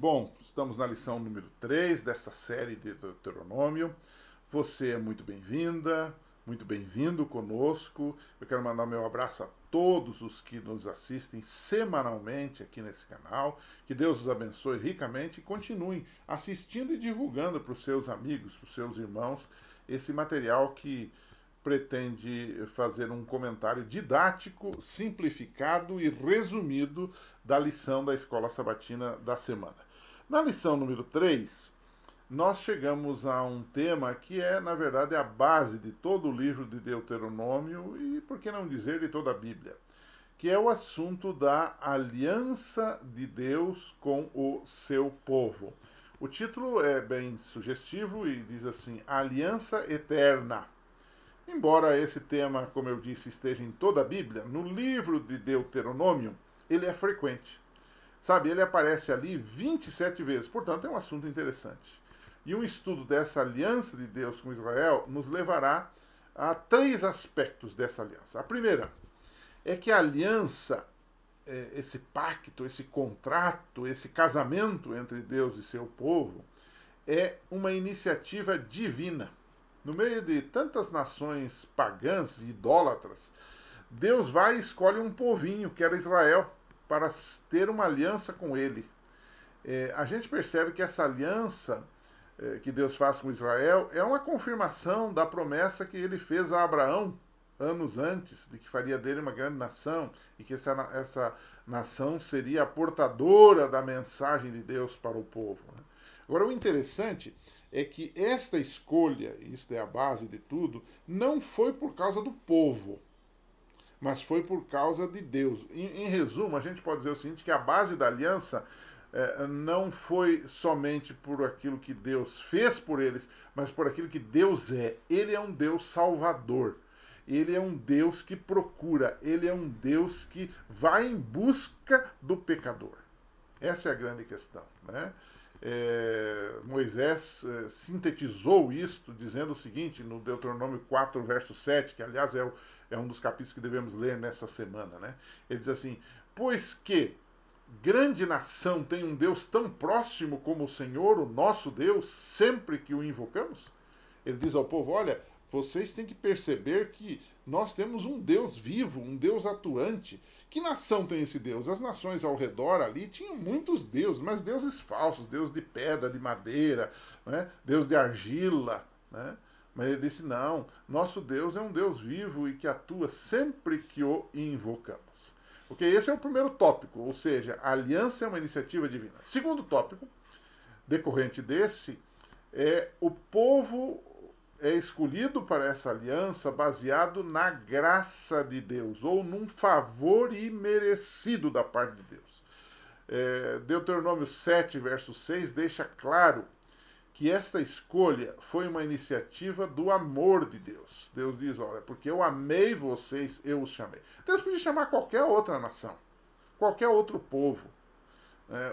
Bom, estamos na lição número 3 dessa série de Deuteronômio. Você é muito bem-vinda, muito bem-vindo conosco. Eu quero mandar meu abraço a todos os que nos assistem semanalmente aqui nesse canal. Que Deus os abençoe ricamente e continuem assistindo e divulgando para os seus amigos, para os seus irmãos, esse material que pretende fazer um comentário didático, simplificado e resumido da lição da Escola Sabatina da semana. Na lição número 3, nós chegamos a um tema que é, na verdade, a base de todo o livro de Deuteronômio e, por que não dizer, de toda a Bíblia, que é o assunto da aliança de Deus com o seu povo. O título é bem sugestivo e diz assim: A Aliança Eterna. Embora esse tema, como eu disse, esteja em toda a Bíblia, no livro de Deuteronômio, ele é frequente. Sabe, ele aparece ali 27 vezes, portanto é um assunto interessante. E um estudo dessa aliança de Deus com Israel nos levará a 3 aspectos dessa aliança. A primeira é que a aliança, esse pacto, esse contrato, esse casamento entre Deus e seu povo, é uma iniciativa divina. No meio de tantas nações pagãs e idólatras, Deus vai e escolhe um povinho, que era Israel, para ter uma aliança com ele. A gente percebe que essa aliança que Deus faz com Israel é uma confirmação da promessa que ele fez a Abraão anos antes, de que faria dele uma grande nação e que essa nação seria a portadora da mensagem de Deus para o povo. Agora, o interessante é que esta escolha, isso é a base de tudo, não foi por causa do povo, mas foi por causa de Deus. Em resumo, a gente pode dizer o seguinte, que a base da aliança não foi somente por aquilo que Deus fez por eles, mas por aquilo que Deus é. Ele é um Deus salvador. Ele é um Deus que procura. Ele é um Deus que vai em busca do pecador. Essa é a grande questão, né? Moisés sintetizou isto dizendo o seguinte no Deuteronômio 4, verso 7, que aliás é um dos capítulos que devemos ler nessa semana, né? Ele diz assim: pois que grande nação tem um Deus tão próximo como o Senhor, o nosso Deus, sempre que o invocamos. Ele diz ao povo: olha, vocês têm que perceber que nós temos um Deus vivo, um Deus atuante. Que nação tem esse Deus? As nações ao redor ali tinham muitos deuses, mas deuses falsos, Deus de pedra, de madeira, né? Deus de argila, né? Mas ele disse: não, nosso Deus é um Deus vivo e que atua sempre que o invocamos. Ok? Esse é o primeiro tópico, ou seja, a aliança é uma iniciativa divina. Segundo tópico, decorrente desse, o povo é escolhido para essa aliança baseado na graça de Deus, ou num favor imerecido da parte de Deus. Deuteronômio 7, verso 6, deixa claro que esta escolha foi uma iniciativa do amor de Deus. Deus diz: olha, porque eu amei vocês, eu os chamei. Deus podia chamar qualquer outra nação, qualquer outro povo.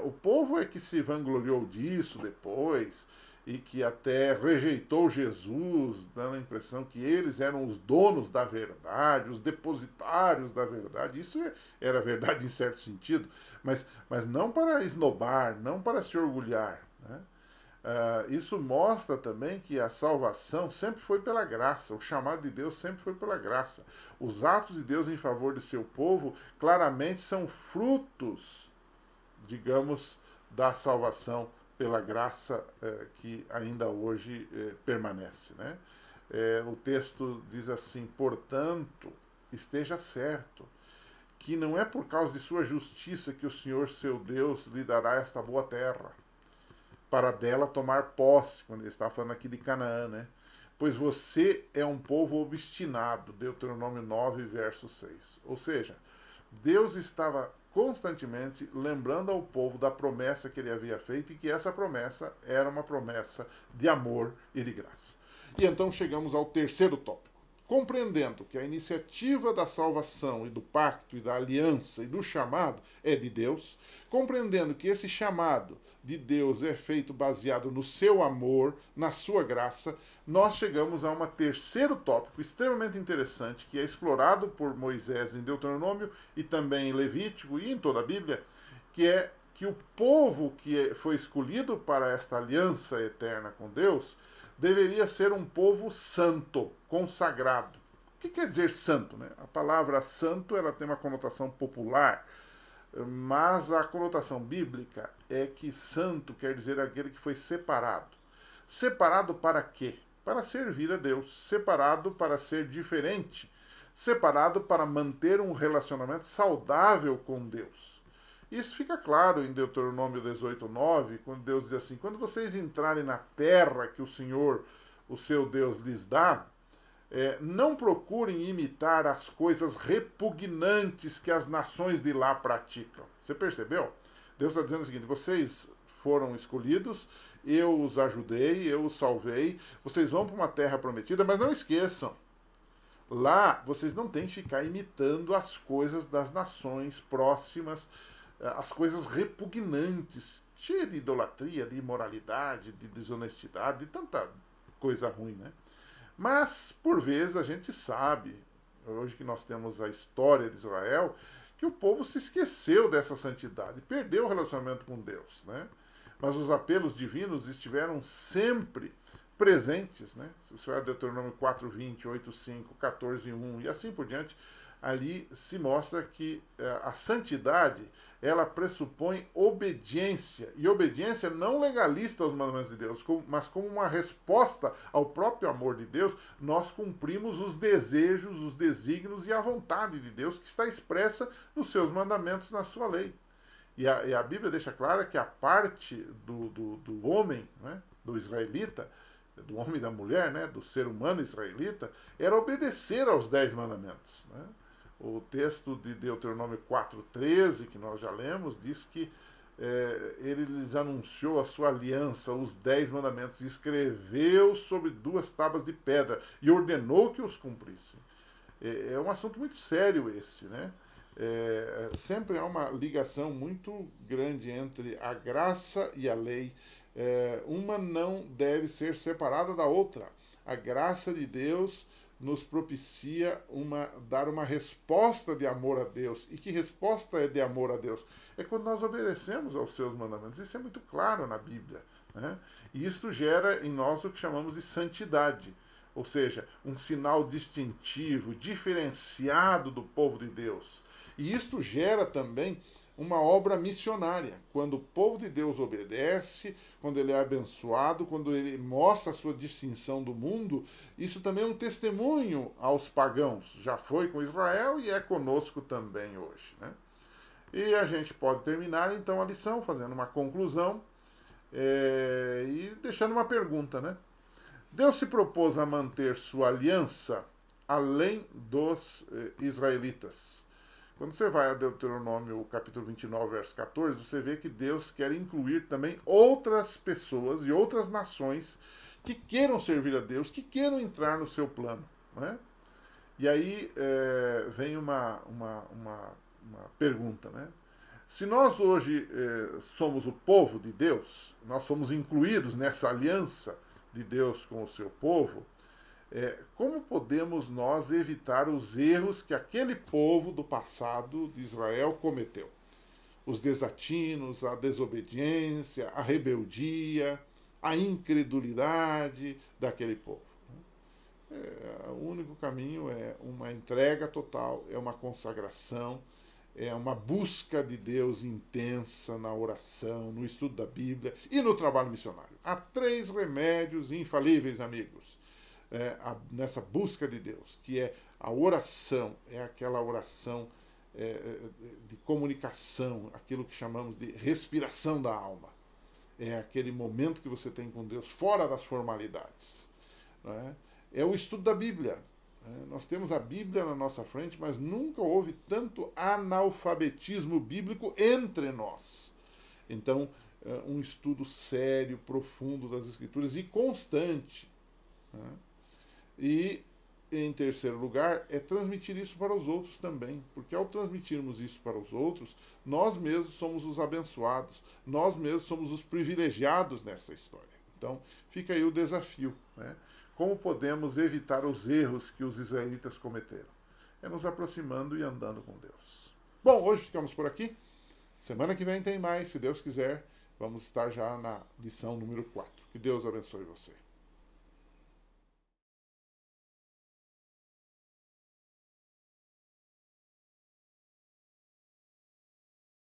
O povo é que se vangloriou disso depois, e que até rejeitou Jesus, dando a impressão que eles eram os donos da verdade, os depositários da verdade. Isso era verdade em certo sentido, mas não para esnobar, não para se orgulhar, né? Isso mostra também que a salvação sempre foi pela graça, o chamado de Deus sempre foi pela graça. Os atos de Deus em favor de seu povo claramente são frutos, digamos, da salvação pela graça que ainda hoje permanece, né? O texto diz assim: portanto, esteja certo que não é por causa de sua justiça que o Senhor seu Deus lhe dará esta boa terra, para dela tomar posse, quando ele está falando aqui de Canaã, né? Pois você é um povo obstinado, Deuteronômio 9, verso 6. Ou seja, Deus estava constantemente lembrando ao povo da promessa que ele havia feito e que essa promessa era uma promessa de amor e de graça. E então chegamos ao terceiro tópico. Compreendendo que a iniciativa da salvação e do pacto e da aliança e do chamado é de Deus, compreendendo que esse chamado de Deus é feito baseado no seu amor, na sua graça, nós chegamos a um terceiro tópico extremamente interessante que é explorado por Moisés em Deuteronômio e também em Levítico e em toda a Bíblia, que é que o povo que foi escolhido para esta aliança eterna com Deus deveria ser um povo santo, consagrado. O que quer dizer santo, né? A palavra santo ela tem uma conotação popular, mas a conotação bíblica é que santo quer dizer aquele que foi separado. Separado para quê? Para servir a Deus. Separado para ser diferente. Separado para manter um relacionamento saudável com Deus. Isso fica claro em Deuteronômio 18:9, quando Deus diz assim: quando vocês entrarem na terra que o Senhor, o seu Deus, lhes dá, não procurem imitar as coisas repugnantes que as nações de lá praticam. Você percebeu? Deus está dizendo o seguinte: vocês foram escolhidos, eu os ajudei, eu os salvei, vocês vão para uma terra prometida, mas não esqueçam, lá vocês não têm que ficar imitando as coisas das nações próximas, as coisas repugnantes, cheias de idolatria, de imoralidade, de desonestidade, de tanta coisa ruim, né? Mas, por vezes, a gente sabe, hoje que nós temos a história de Israel, que o povo se esqueceu dessa santidade, perdeu o relacionamento com Deus, né? Mas os apelos divinos estiveram sempre presentes, né? Se você olhar Deuteronômio 4:20, 8:5, 14:1 e assim por diante, ali se mostra que a santidade ela pressupõe obediência, e obediência não legalista aos mandamentos de Deus, mas como uma resposta ao próprio amor de Deus, nós cumprimos os desejos, os desígnios e a vontade de Deus que está expressa nos seus mandamentos, na sua lei. E a Bíblia deixa clara que a parte do homem, né, do israelita, do homem e da mulher, né, do ser humano israelita, era obedecer aos 10 mandamentos, né? O texto de Deuteronômio 4:13, que nós já lemos, diz que ele lhes anunciou a sua aliança, os 10 mandamentos, e escreveu sobre 2 tábuas de pedra e ordenou que os cumprissem. É um assunto muito sério esse, né? Sempre há uma ligação muito grande entre a graça e a lei. Uma não deve ser separada da outra. A graça de Deus nos propicia dar uma resposta de amor a Deus. E que resposta é de amor a Deus? É quando nós obedecemos aos seus mandamentos. Isso é muito claro na Bíblia, né? E isso gera em nós o que chamamos de santidade. Ou seja, um sinal distintivo, diferenciado do povo de Deus. E isto gera também uma obra missionária. Quando o povo de Deus obedece, quando ele é abençoado, quando ele mostra a sua distinção do mundo, isso também é um testemunho aos pagãos. Já foi com Israel e é conosco também hoje, né? E a gente pode terminar então a lição fazendo uma conclusão e deixando uma pergunta, né? Deus se propôs a manter sua aliança além dos israelitas. Quando você vai a Deuteronômio capítulo 29, verso 14, você vê que Deus quer incluir também outras pessoas e outras nações que queiram servir a Deus, que queiram entrar no seu plano, né? E aí vem uma pergunta, né? Se nós hoje somos o povo de Deus, nós somos incluídos nessa aliança de Deus com o seu povo, como podemos nós evitar os erros que aquele povo do passado de Israel cometeu? Os desatinos, a desobediência, a rebeldia, a incredulidade daquele povo. O único caminho é uma entrega total, é uma consagração, é uma busca de Deus intensa na oração, no estudo da Bíblia e no trabalho missionário. Há 3 remédios infalíveis, amigos, nessa busca de Deus, que é a oração, é aquela oração de comunicação, aquilo que chamamos de respiração da alma. É aquele momento que você tem com Deus fora das formalidades. Não é o estudo da Bíblia. Nós temos a Bíblia na nossa frente, mas nunca houve tanto analfabetismo bíblico entre nós. Então, um estudo sério, profundo das Escrituras e constante. E, em terceiro lugar, é transmitir isso para os outros também. Porque ao transmitirmos isso para os outros, nós mesmos somos os abençoados, nós mesmos somos os privilegiados nessa história. Então, fica aí o desafio, né? Como podemos evitar os erros que os israelitas cometeram? É nos aproximando e andando com Deus. Bom, hoje ficamos por aqui. Semana que vem tem mais, se Deus quiser. Vamos estar já na lição número 4. Que Deus abençoe você.